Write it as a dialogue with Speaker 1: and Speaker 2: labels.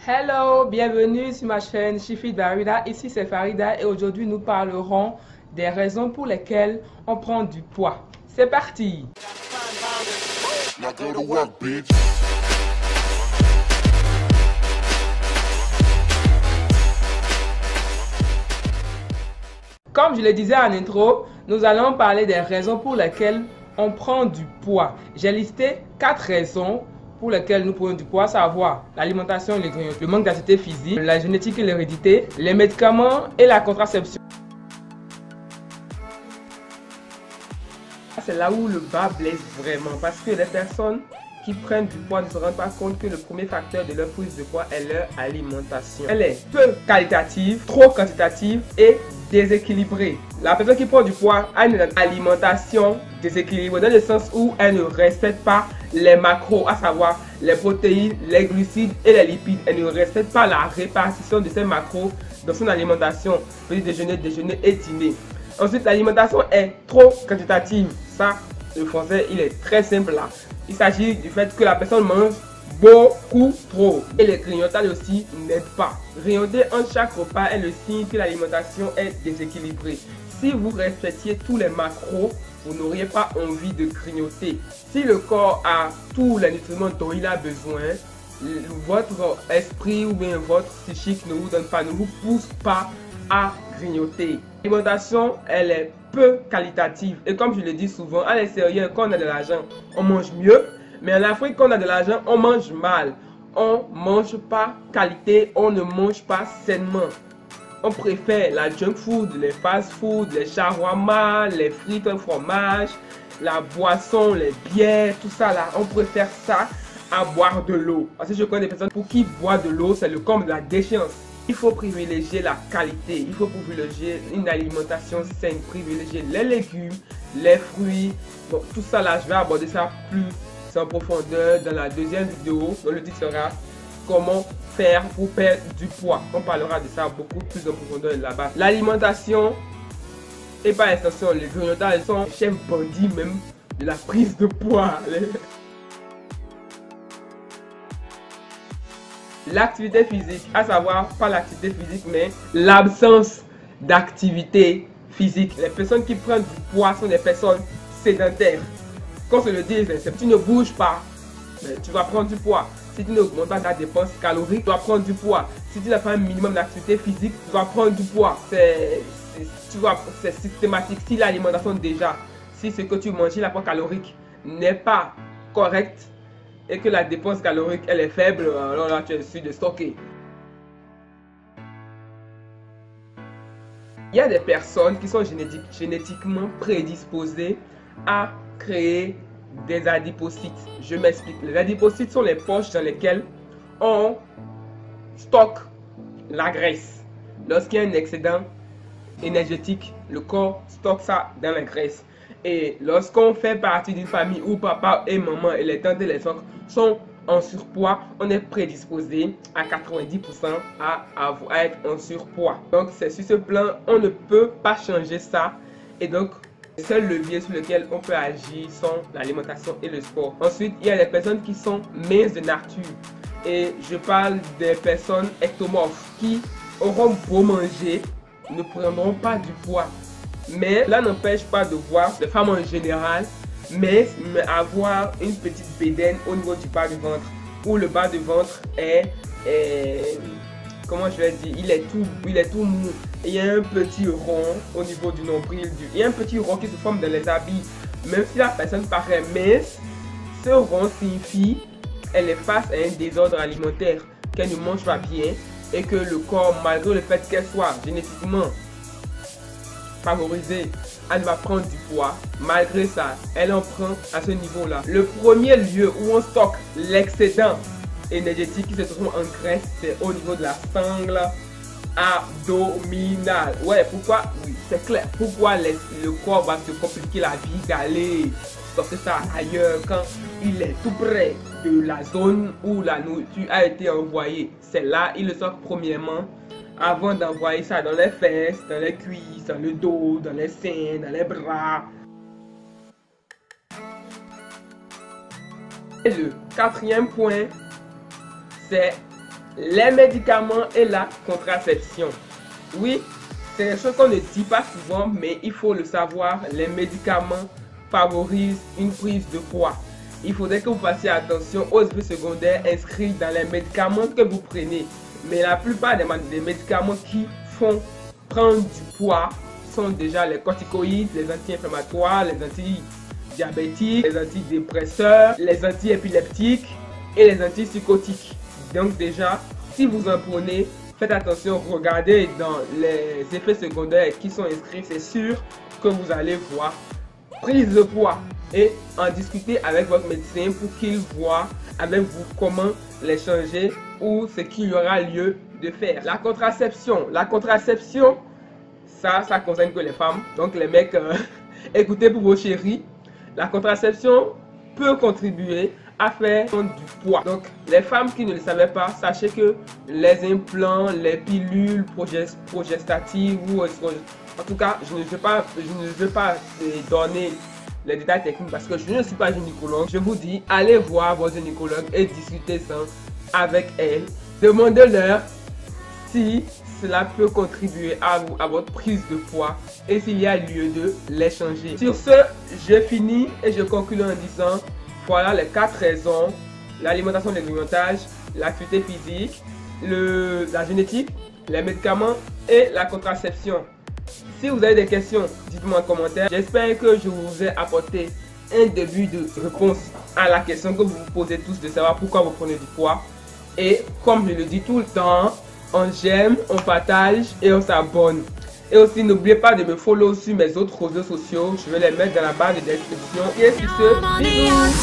Speaker 1: Hello, bienvenue sur ma chaîne Chifi Darida. Ici c'est Farida et aujourd'hui nous parlerons des raisons pour lesquelles on prend du poids. C'est parti! Comme je le disais en intro, nous allons parler des raisons pour lesquelles on prend du poids. J'ai listé 4 raisons pour lesquelles nous prenons du poids, à savoir l'alimentation et les grignotages, le manque d'activité physique, la génétique et l'hérédité, les médicaments et la contraception. C'est là où le bas blesse vraiment parce que les personnes qui prennent du poids ne se rendent pas compte que le premier facteur de leur prise de poids est leur alimentation. Elle est peu qualitative, trop quantitative et déséquilibrée. La personne qui prend du poids a une alimentation déséquilibrée dans le sens où elle ne respecte pas les macros, à savoir les protéines, les glucides et les lipides. Elle ne respecte pas la répartition de ces macros dans son alimentation, petit déjeuner, déjeuner et dîner. Ensuite, l'alimentation est trop quantitative. Ça, le français, il est très simple là. Il s'agit du fait que la personne mange beaucoup trop. Et les grignotages aussi n'aident pas. Grignoter entre chaque repas est le signe que l'alimentation est déséquilibrée. Si vous respectiez tous les macros, vous n'auriez pas envie de grignoter. Si le corps a tous les nutriments dont il a besoin, votre esprit ou bien votre psychique ne vous donne pas, ne vous pousse pas à grignoter. L'alimentation, elle est peu qualitative. Et comme je le dis souvent, à l'extérieur, quand on a de l'argent, on mange mieux. Mais en Afrique, quand on a de l'argent, on mange mal. On ne mange pas qualité, on ne mange pas sainement. On préfère la junk food, les fast food, les shawarma, les frites au fromage, la boisson, les bières, tout ça là. On préfère ça à boire de l'eau. Parce que je connais des personnes pour qui boire de l'eau, c'est le comble de la déchéance. Il faut privilégier la qualité, il faut privilégier une alimentation saine, privilégier les légumes, les fruits. Donc tout ça là, je vais aborder ça plus en profondeur dans la deuxième vidéo, dont le titre sera comment faire pour perdre du poids. On parlera de ça beaucoup plus en profondeur là-bas. L'alimentation et par extension les grignotages sont les chefs bandits même de la prise de poids. L'activité physique, à savoir pas l'activité physique mais l'absence d'activité physique. Les personnes qui prennent du poids sont des personnes sédentaires. Qu'on se le dise, si tu ne bouges pas, tu vas prendre du poids. Si tu n'augmentes pas ta dépense calorique, tu vas prendre du poids. Si tu n'as pas un minimum d'activité physique, tu vas prendre du poids. C'est systématique. Si l'alimentation déjà, si ce que tu manges, l'apport calorique n'est pas correct, et que la dépense calorique elle est faible, alors là tu es sûr de stocker. Il y a des personnes qui sont génétiquement prédisposées à créer des adipocytes. Je m'explique. Les adipocytes sont les poches dans lesquelles on stocke la graisse. Lorsqu'il y a un excédent énergétique, le corps stocke ça dans la graisse. Et lorsqu'on fait partie d'une famille où papa et maman et les tantes et les oncles sont en surpoids, on est prédisposé à 90% à être en surpoids. Donc c'est sur ce plan, on ne peut pas changer ça. Et donc, le seul levier sur lequel on peut agir sont l'alimentation et le sport. Ensuite, il y a des personnes qui sont minces de nature. Et je parle des personnes ectomorphes qui auront beau manger, ne prendront pas du poids. Mais cela n'empêche pas de voir les femmes en général, mais avoir une petite bédaine au niveau du bas du ventre, où le bas du ventre est comment je vais dire, il est tout mou. Et il y a un petit rond au niveau du nombril, il y a un petit rond qui se forme dans les habits. Même si la personne paraît mince, ce rond signifie qu'elle est face à un désordre alimentaire, qu'elle ne mange pas bien et que le corps, malgré le fait qu'elle soit génétiquement favorisée, elle va prendre du poids. Malgré ça, elle en prend à ce niveau-là. Le premier lieu où on stocke l'excédent énergétique qui se trouve en graisse, c'est au niveau de la sangle abdominale. Ouais, pourquoi? Oui, c'est clair. Pourquoi le corps va se compliquer la vie d'aller stocker ça ailleurs quand il est tout près de la zone où la nourriture a été envoyée? C'est là, il le stocke premièrement avant d'envoyer ça dans les fesses, dans les cuisses, dans le dos, dans les seins, dans les bras. Et le quatrième point, c'est les médicaments et la contraception. Oui, c'est quelque chose qu'on ne dit pas souvent, mais il faut le savoir. Les médicaments favorisent une prise de poids. Il faudrait que vous fassiez attention aux effets secondaires inscrits dans les médicaments que vous prenez. Mais la plupart des médicaments qui font prendre du poids sont déjà les corticoïdes, les anti-inflammatoires, les antidiabétiques, les antidépresseurs, les antiépileptiques et les antipsychotiques. Donc déjà, si vous en prenez, faites attention, regardez dans les effets secondaires qui sont inscrits, c'est sûr que vous allez voir prise de poids et en discuter avec votre médecin pour qu'il voit avec vous comment les changer ou ce qu'il y aura lieu de faire. La contraception, ça concerne que les femmes, donc les mecs, écoutez pour vos chéris, la contraception peut contribuer à faire du poids. Donc les femmes qui ne le savaient pas, sachez que les implants, les pilules progestatives ou en tout cas, je ne veux pas donner les détails techniques parce que je ne suis pas gynécologue. Je vous dis, allez voir votre gynécologue et discutez-en avec elle. Demandez-leur si cela peut contribuer à votre prise de poids et s'il y a lieu de les changer. Sur ce, je finis et je conclue en disant, voilà les 4 raisons: l'alimentation, le grignotage, l'activité physique, la génétique, les médicaments et la contraception. Si vous avez des questions, dites-moi en commentaire. J'espère que je vous ai apporté un début de réponse à la question que vous vous posez tous de savoir pourquoi vous prenez du poids. Et comme je le dis tout le temps, on j'aime, on partage et on s'abonne. Et aussi, n'oubliez pas de me follow sur mes autres réseaux sociaux. Je vais les mettre dans la barre de description. Et sur ce, bisous.